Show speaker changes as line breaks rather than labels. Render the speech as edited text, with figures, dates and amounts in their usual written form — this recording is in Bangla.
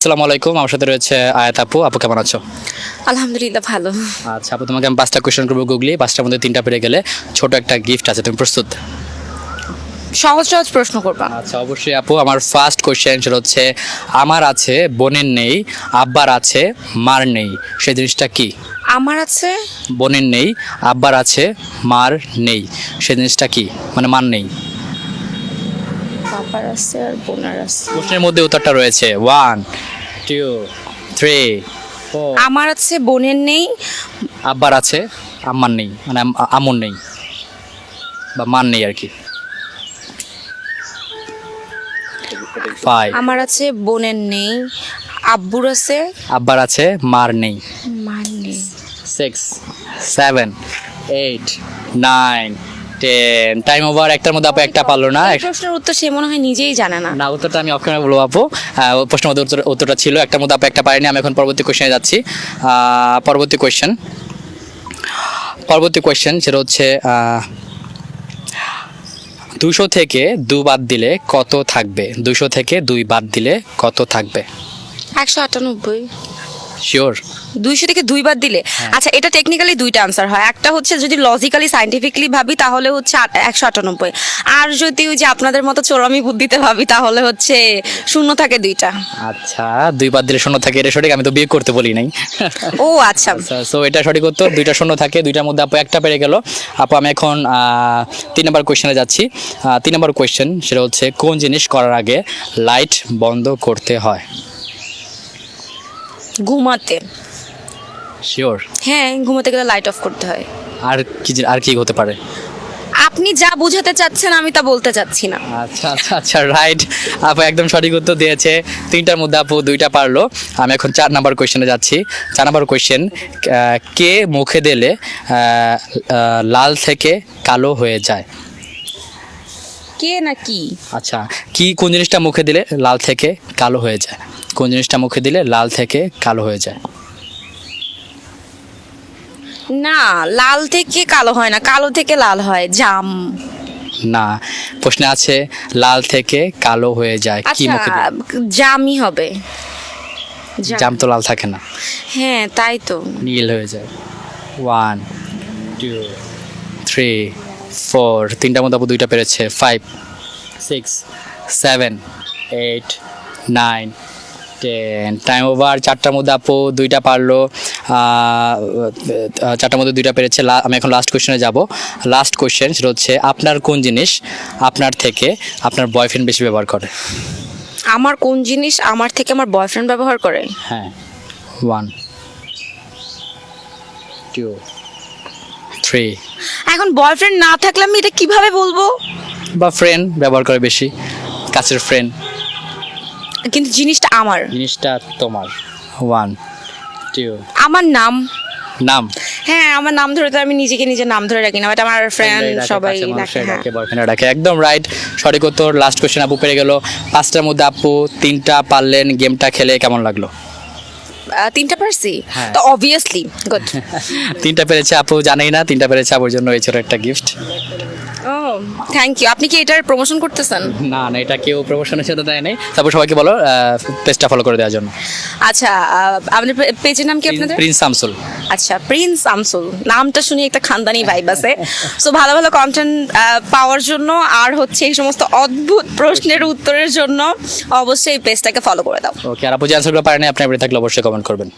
আসসালামু আলাইকুম, আমার সাথে রয়েছে আয়াত আপু। আপু কেমন আছো?
আলহামদুলিল্লাহ ভালো।
আচ্ছা আপু, তোমাকে আমি 5টা কোয়েশ্চেন করবো গুগলি, 5টার মধ্যে 3টা পেরে গেলে ছোট একটা গিফট আছে, তুমি প্রস্তুত?
সহজ সহজ প্রশ্ন করবা।
আচ্ছা অবশ্যই আপু। আমার ফার্স্ট কোয়েশ্চেন সেটা হচ্ছে, আমার আছে বোনের নেই, আব্বার আছে মার নেই, সেই জিনিসটা কি?
আমার আছে
বোনের নেই, আব্বার আছে মার নেই, সেই জিনিসটা কি? মানে মার নেই।
বাবার আছে আর বোনার আছে।
প্রশ্নের মধ্যে উত্তরটা রয়েছে 1 2 3 4।
আমার আছে বোনের নেই,
আব্বার আছে আম্মার নেই, মানে আমুর নেই বা মার নেই আর কি। 5
আমার আছে বোনের নেই, আব্বুর আছে
আব্বার আছে মার নেই।
মার নেই।
6 7 8 9 10। Time over. একটার মধ্যে আপু একটা পারলো না।
এই প্রশ্নের উত্তর সে মনে হয় নিজেই জানে না।
না, উত্তরটা আমি অপশনে বলবো আপু। প্রশ্নের মধ্যে উত্তরটা ছিল, একটার মধ্যে আপু একটা পারেনি। আমি এখন পরবর্তী কোয়েশ্চেনে যাচ্ছি। পরবর্তী কোয়েশ্চেন সেটা হচ্ছে 200 থেকে 2 বাদ দিলে কত থাকবে? 200 থেকে 2 বাদ দিলে কত থাকবে?
198।
শিওর?
200 থেকে 2 বাদ দিলে, আচ্ছা এটা টেকনিক্যালি দুইটা আনসার হয়। একটা হচ্ছে যদি লজিক্যালি সায়েন্টিফিকলি ভাবি তাহলে হচ্ছে 198, আর যদি ওই যে আপনাদের মতো চোরামি বুদ্ধিতে ভাবি তাহলে হচ্ছে শূন্য থাকে দুইটা।
আচ্ছা, 2 বাদ দিলে শূন্য থাকে, এটা সঠিক। আমি তো বিয়ে করতে বলি নাই।
ও আচ্ছা,
সো এটা সঠিক উত্তর। 2টা শূন্য থাকে, 2টার মধ্যে আপু একটা পেরে গেল। আপু আমি এখন 3 নম্বর কোয়েশ্চেনে যাচ্ছি। 3 নম্বর কোয়েশ্চেন সেটা হচ্ছে, কোন জিনিস করার আগে লাইট বন্ধ করতে হয়?
ঘুমাতে।
শিওর?
হ্যাঁ, ঘুমাতে গেলে লাইট অফ করতে হয়।
আর কি হতে পারে?
আপনি যা বোঝাতে চাচ্ছেন আমি তা বলতে চাচ্ছি না।
আচ্ছা আচ্ছা আচ্ছা, রাইট। আপু একদম সঠিক উত্তর দিয়েছে। 3টার মধ্যে আপু 2টা পারলো। আমি এখন 4 নম্বর কোয়েশ্চেনে যাচ্ছি। 4 নম্বর কোয়েশ্চেন, কে মুখে দিলে লাল থেকে কালো হয়ে যায়?
কে না কি?
আচ্ছা, কোন জিনিসটা মুখে দিলে লাল থেকে কালো হয়ে যায়? কোন জিনিসটা মুখে দিলে লাল থেকে কালো হয়ে যায়?
না, লাল থেকে কালো হয় না, কালো থেকে লাল হয়। জাম।
না, প্রশ্নে আছে লাল থেকে কালো হয়ে যায়, কি
আচ্ছা,
মুখে দিলে?
জামই হবে।
জাম তো লাল থাকে না,
হ্যাঁ তাই তো।
নীল হয়ে যায়। 1 2 3 4। 3টার মধ্যে আপু 2টা পেরেছে। 5 6 7 8 9 10। Time over. 4টার মধ্যে আপু 2টা পারলো। 4টার মধ্যে 2টা পেরেছে। আমি এখন লাস্ট কোয়েশ্চেনে যাব। লাস্ট কোয়েশ্চেন সেটা হচ্ছে, আপনার কোন জিনিস আপনার থেকে আপনার বয়ফ্রেন্ড বেশি ব্যবহার করে?
আমার কোন জিনিস আমার থেকে আমার বয়ফ্রেন্ড ব্যবহার করে?
হ্যাঁ। 1 2 3।
এখন বয়ফ্রেন্ড না থাকলে আমি এটা কিভাবে বলবো?
বা ফ্রেন্ড ব্যবহার করে বেশি, কাছের ফ্রেন্ড।
কিন্তু জিনিসটা আমার।
জিনিসটা তোমার। 1 2।
আমার নাম।
নাম?
হ্যাঁ, আমার নাম ধরে তো আমি নিজেকে নিজের নাম ধরে রাখি না, বাট আমার ফ্রেন্ড সবাই ডাকে। হ্যাঁ।
বয়ফ্রেন্ড ডাকে। একদম রাইট, সঠিক উত্তর। লাস্ট কোয়েশ্চেন আপু পেরে গেল। 5টার মধ্যে আপু 3টা পারলেন। গেমটা খেলে কেমন লাগলো?
3টা পারছি
হ্যাঁ।
তো অবভিয়াসলি গুড।
3টা পেরেছে আপু, জানেই না 3টা পেরেছে আপুর জন্য এই ছোট একটা গিফট।
O thank you. আপনি কি এটার প্রমোশন করতেছেন?
না না, এটা কেউ প্রমোশনের সাথে দেয় নাই। তারপর সবাইকে বলো পেজটা ফলো করে দেওয়ার জন্য।
আচ্ছা, আপনাদের পেজের নাম কি আপনাদের?
প্রিন্স শামসুল।
আচ্ছা, প্রিন্স শামসুল। নামটা শুনে একটা খানদানি ভাইব আছে। সো ভালো ভালো কন্টেন্ট পাওয়ার জন্য আর হচ্ছে এই সমস্ত অদ্ভুত প্রশ্নের উত্তরের জন্য অবশ্যই এই পেজটাকে ফলো করে দাও।
ওকে, আর আপু যে অ্যান্সারগুলো পারেনি, আপনি থাকলে অবশ্যই কমেন্ট করবেন।